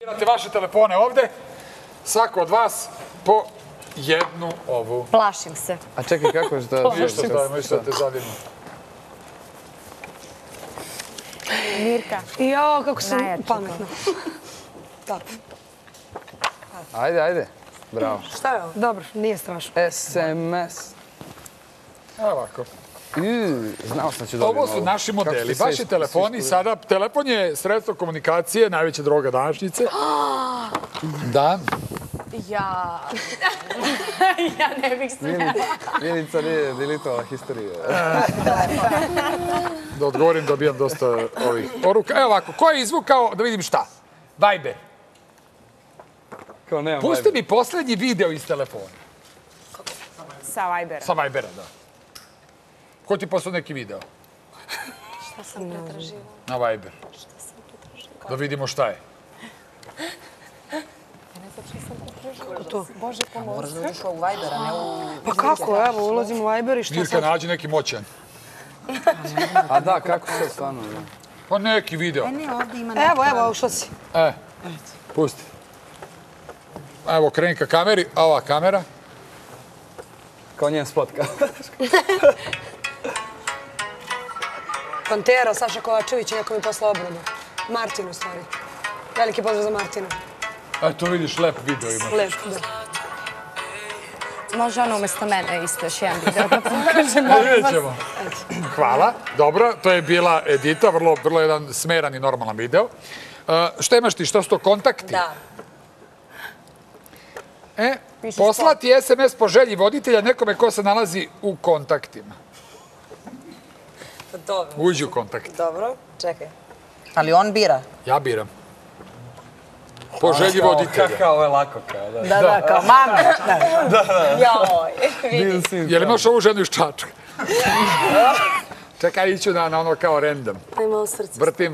Imate vaše telefone ovde, svako od vas po jednu ovu. Plašim se. A čekaj, kako je što... Ništa stavimo, ništa te zadimo. Mirka. Jao, kako sam Najjače pametna. Da. Ajde. Bravo. Šta je ovo? Dobro, nije strašno. SMS. Evo ovako. Znao sam da ću dobiti Ovo su naši modeli. Vaši telefoni sada, telefon je sredstvo komunikacije, najveća droga današnjice. Da. Ja ne bih smela. Milica nije delitovala historiju. Da odgovorim, dobijam dosta ovih poruka. Evo ovako, ko je izvukao, da vidim šta? Viber. Kao nemam Pusti mi poslednji video iz telefona. Sa Vibera. Sa Vibera, da. Ko ti poslao neki video? Šta sam pretraživala? Na Viber. Da vidimo šta je. Kako to? Bože, pomozi. Moraš da uđeš u Viber, a ne u... Pa kako, evo, ulazim u Viber i šta Mirka, sad? nađi neki moćan. A da, kako se stvarno? Pa neki video. Ne, ovdje ima neko... Evo, šta si? Pusti. Evo, kreni ka kameri, a ova kamera. Kao njen spotka. Pantera, Saša Kovačević i neko mi poslao obradu. Martin, u stvari. Veliki pozdrav za Martina. Eto vidiš, lep video ima. Lep, da. Može ono umjesto mene isto još jedan video da pokažem. Vidjet ćemo. Hvala, dobro, to je bila Edita, vrlo jedan smeran i normalan video. Šta imaš ti, šta su to kontakti? Da. Poslati SMS po želji voditelja nekome ko se nalazi u kontaktima. Dobro. Uđi u kontakt. Dobro, čekaj. Ali on bira. Ja biram. Po želji voditelja. Kao ovo je lako, kao da. Da, kao mama. Joj, vidi. Jel imaš ovu ženu iz Čačka? Čekaj, iću na ono kao random. Ima u srcu. Vrtim.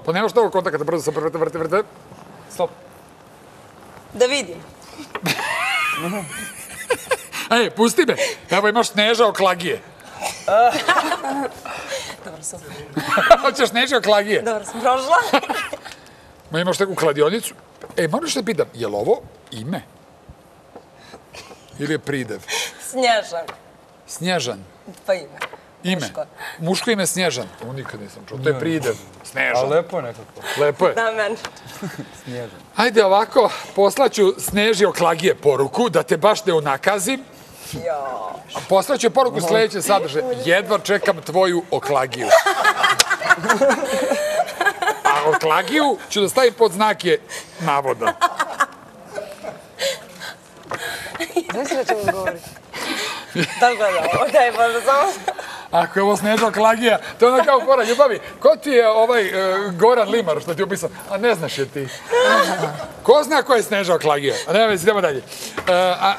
Pa nemaš novog kontakta, brzo sam vrti. Stop. Da vidim. Ej, pusti me. Evo imaš Sneža Oklagije. Dobro sam. Hoćeš Sneža Oklagije? Dobro sam prošla. Ma imaš neku kladionicu. Ej, moraš da pitam, je li ovo ime? Ili je pridev? Snježan. Snježan. Pa ime. Ime. Muško. Muško ime Snježan. To nikad nisam čuo. To je pridev. A Snežan. lepo je nekako. Lepo je. Da, men. Snježan. Ajde ovako, poslaću Sneži Oklagije poruku, da te baš ne unakazim. Jo. Poslaću poruku sledeće sadržaje. Jedva čekam tvoju Oklagiju. A Oklagiju ću da stavim pod znake navoda. Znaš da ćemo govoriti? Da gledam ovo, daj Bože, samo... Ako je ovo Sneža Oklagija, to je ono kao fora, ljubavi. Ko ti je ovaj Goran Limar što ti je upisao? A ne znaš je ti. Ko zna ko je Sneža Oklagija? A nema vezi, idemo dalje.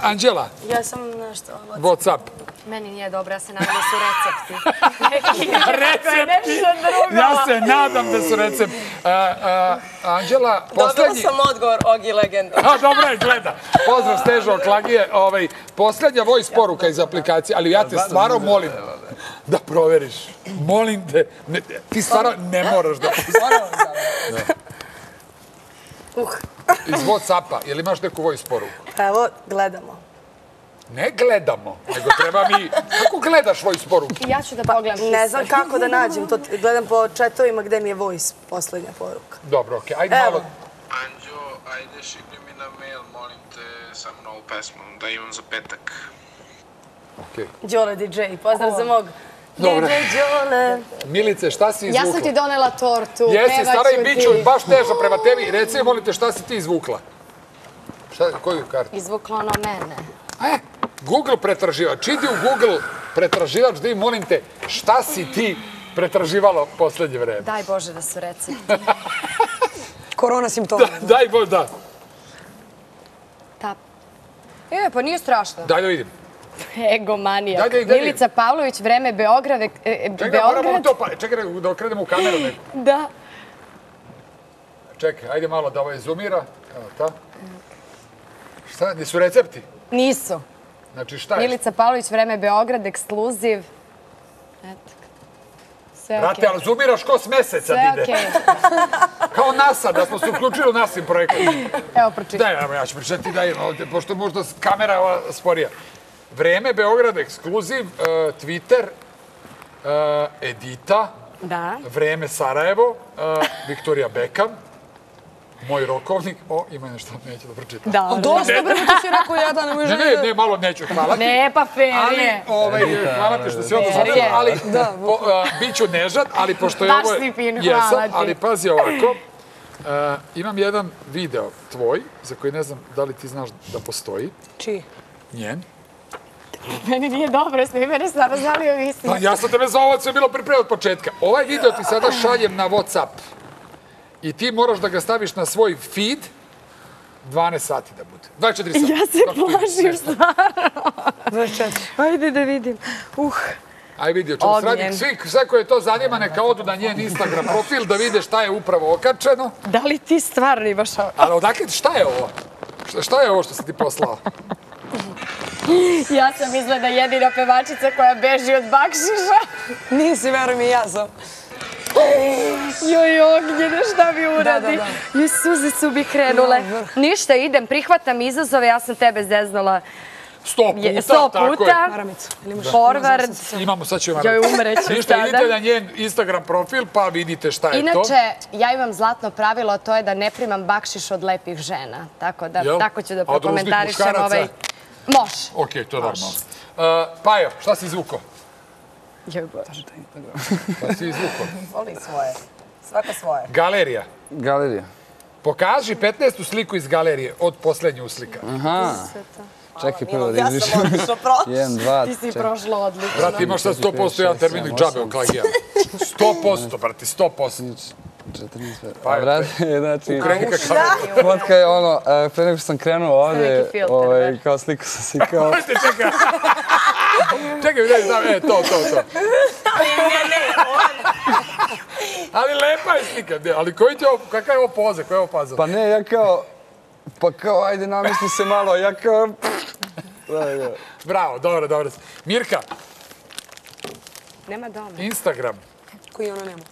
Anđela, Ja sam nešto... Whatsapp. Meni nije dobro, ja se nadam da su recepti. Recepti! Ja se nadam da su recepti. Anđela, Dobila poslednji... sam odgovor Ogi legenda. A, dobro je, gleda. Pozdrav, Sneža Oklagije. Poslednja voice poruka iz aplikacije, ali ja te stvarno molim da proveriš. Molim te. Ti stvarno ne moraš da... Iz Whatsappa, jel imaš neku voice poruku? Evo, gledamo. Ne gledamo, nego treba mi... Kako gledaš voice poruku? Ja ću da pogledam. Ne znam kako da nađem to. Gledam po chatovima gde mi je voice, poslednja poruka. Dobro, okej. Ajde Evo. malo... Anđo, ajde šipni mi na mail, molim te, samo novu pesmu, da imam za petak. Okej. Đole DJ, pozdrav za mog. Dobro. DJ Đole. Milice, šta si izvukla? Ja sam ti donela tortu, Jesi, stara i pevaću biću ti. baš teža prema tebi. Reci mi, molim te, šta si ti izvukla? Koju kartu? Izvukla ono mene. Google pretraživač. Idi u Google pretraživač da im, molim te, šta si ti pretraživala poslednje vreme? Daj Bože da su recepti. Korona simptoma. Daj Bož, da. Tap. Pa nije strašno. Daj da vidim. Egomanijak. Daj. Milica Pavlović, vreme Beograd. Čekaj, moramo to, čekaj da okrenemo u kameru neku. Da. Čekaj, ajde malo da ovaj zoomira. Evo ta. Šta, nisu recepti? Nisu. Znači šta je? Milica Pavlović, vreme Beograd, ekskluziv. Eto. Sve okej. Brate, ali zoomiraš ko s meseca Sve ide. okej. Kao NASA, da smo se uključili u NASIM projekat. Evo, pročitaj. Da, ja ću pričati da je, pošto možda kamera ova sporija. Vreme, Beograd, ekskluziv, Twitter, Edita, Da. Vreme, Sarajevo, Viktorija Bekam, moj rokovnik, ima nešto, neću da pročitam. Da. Dosta, bre, ti si rekao jedan, možda... Ne, malo neću, hvala ti. Ne, pa fair je. Hvala ti što si onda zadela, ali bit ću nežad, ali pošto je Baš ovo... si fin, hvala Jesam, ti. ali pazi ovako, imam jedan video tvoj, za koji ne znam da li ti znaš da postoji, Čiji? njen. Meni nije dobro, s mene stvarno zalio visi. Pa ja sam tebe za ovo sve bilo pripremio od početka. Ovaj video ti sada šaljem na WhatsApp i ti moraš da ga staviš na svoj feed 12 sati da bude. 24 sati. Ja se plašim stvarno. 24. Ajde da vidim. Aj vidi, o čemu se radi. Sve koje to zanima, neka odu na njen Instagram profil da vide šta je upravo okačeno. Da li ti stvarno imaš ovo? Ali odakle, šta je ovo? Šta je ovo što si ti poslao? Ja sam izgleda jedina pevačica koja beži od bakšiša. Nisi, veruj mi, ja sam. Joj, Ognjene, šta mi uradi? Joj, suze su mi krenule. Ništa, idem, prihvatam izazove, ja sam tebe zeznula 100 puta. Maramicu. Forward. Imamo, sad ću vam Joj, umreću ništa, sada. idite na njen Instagram profil pa vidite šta je to. Inače, ja imam zlatno pravilo, a to je da ne primam bakšiš od lepih žena. Tako da, tako ću da prokomentarišem ovaj... Može. Okej, to je normalno. Pajo, šta si izvukao? Joj, Bože. Šta si izvukao? Voli svoje. Svaka svoje. Galerija. Galerija. Pokaži 15. sliku iz galerije od poslednje uslika. Aha. Čekaj prvo da Ja izvišem. sam otišla prošla. 1, 2, Ti si prošla odlično. Brate, imaš sad 100% jedan termin džabe u klagijama. 100%, brate, 100%. 14, Pa je, brate, znači, Kreni kakav. fotka je ono, pre nego što sam krenuo ovde, neki filter, kao sliku sam si kao... Čekaj. Čekaj, ne znam, to. Ali lepa je slika, ali kakva je ovo poza, koja je ovo paza? Pa ne, ja kao, ajde namisli se malo, ja kao... Bravo, dobro. Mirka, Nema doma. Instagram. Koji ono nema.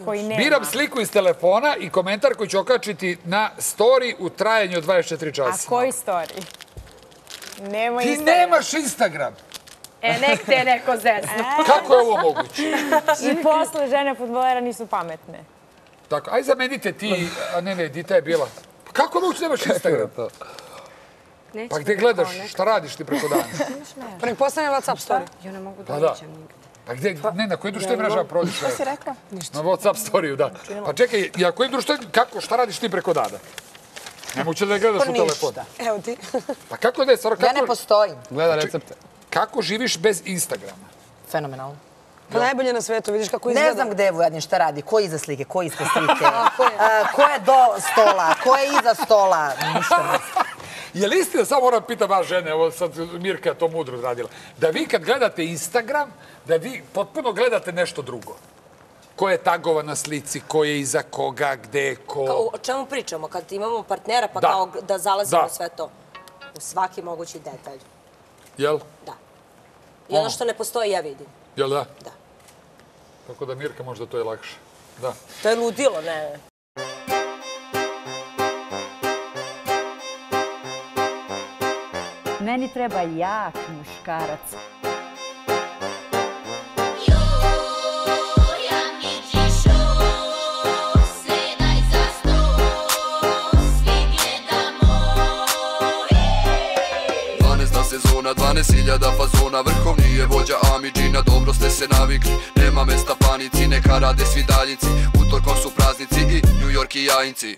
Koji nema. Biram sliku iz telefona i komentar koji ću okačiti na story u trajanju od 24 časa. A koji story? Nemoj Ti Instagram. nemaš Instagram. Nek te neko zeznu. Kako je ovo moguće? I posle žene fudbalera nisu pametne. Tako, aj zamenite ti, a ne, Dita je bila. Pa kako je moguće nemaš Instagram? Neću Pa gde gledaš, šta radiš ti preko dana? Pretpostavljam WhatsApp story. Ja ne mogu da Pa da. uđem nigde. Pa gde, ne, na koji društveni mreža prodiš? Šta si rekla? Na WhatsApp storiju, da. Pa čekaj, ja koji društveni, šta radiš ti preko dana? Nemoće da gledaš u telefon. Evo ti. Pa kako da je, stvarno, Ja ne postojim. Gleda recepte. kako živiš bez Instagrama? Fenomenalno. Pa najbolje na svetu, vidiš kako izgleda. Ne znam gde je Vujadin, šta radi, ko je iza slike, ko je ispred slike, ko je do stola, ko je iza stola, ništa ne znam. Je li istina, samo moram pitam vas žene, evo sad Mirka je to mudro odradila, da vi kad gledate Instagram, da vi potpuno gledate nešto drugo? Ko je tagovan na slici, ko je iza koga, gde, ko... O čemu pričamo? Kad imamo partnera pa Da. kao da zalazimo Da. u sve to. U svaki mogući detalj. Jel? Da. I ono što ne postoji ja vidim. Jel da? Da. Tako da Mirka možda to je lakše. Da. To je ludilo, ne. Meni treba jak muškarac. Sezona, 12.000 fazona, vrhovni je vođa Amidžina, dobro ste se navikli, nema mesta panici, neka rade svi daljinci, utorkom su praznici i New York i jajinci.